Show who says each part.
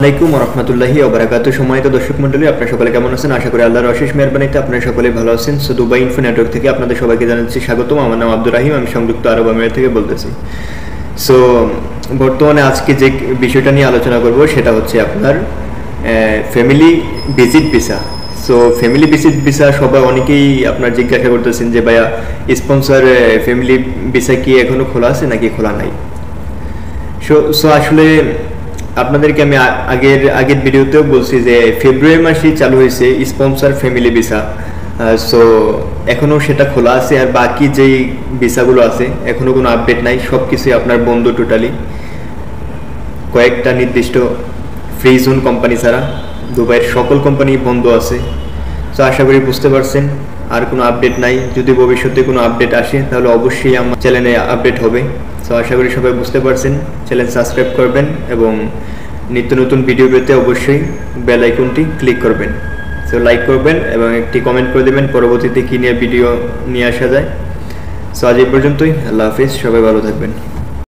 Speaker 1: আসসালামু রহমতুল্লাহি ওয়া বারাকাতুহু। সম্মানিত দর্শক মণ্ডলী, আপনারা সকলে কেমন আছেন? আশা করি আল্লাহর অশেষ মেহেরবানিতে আপনারা সকলেই ভালো আছেন। সো দুবাই ইনফো নেটওয়ার্ক থেকে আপনাদের সবাইকে জানাচ্ছি স্বাগতম। আমার নাম আব্দুর রাহিম, আমি সংযুক্ত আরব আমিরাত থেকে বলতেছি। সো বর্তমানে আজকে যে বিষয়টা নিয়ে আলোচনা করব সেটা হচ্ছে আপনার family visit visa. So family visit visa সবাই অনেকেই আপনার জিজ্ঞাসা করতেছেন যে ভাইয়া স্পন্সর ফ্যামিলি ভিসা কি এখনো খোলা আছে নাকি খোলা নাই। সো আসলে আপনাদেরকে আমি আগের ভিডিওতেও বলছি যে ফেব্রুয়ারি মাসেই চালু হয়েছে স্পন্সর ফ্যামিলি ভিসা। সো এখনও সেটা খোলা আছে, আর বাকি যেই ভিসাগুলো আছে এখনও কোনো আপডেট নাই, সব কিছুই আপনার বন্ধ টোটালি। কয়েকটা নির্দিষ্ট ফ্রি জোন কোম্পানি ছাড়া দুবাইয়ের সকল কোম্পানি বন্ধ আছে। সো আশা করি বুঝতে পারছেন, আর কোনো আপডেট নাই। যদি ভবিষ্যতে কোনো আপডেট আসে তাহলে অবশ্যই আমার চ্যানেলে আপডেট হবে। সো আশা করি সবাই বুঝতে পারছেন। চ্যানেল সাবস্ক্রাইব করবেন এবং নিত্য নতুন ভিডিও পেতে অবশ্যই বেল আইকনটি ক্লিক করবেন। সো লাইক করবেন এবং একটি কমেন্ট করে দেবেন পরবর্তীতে কী নিয়ে ভিডিও নিয়ে আসা যায়। সো আজ এই পর্যন্তই। আল্লাহ হাফিজ, সবাই ভালো থাকবেন।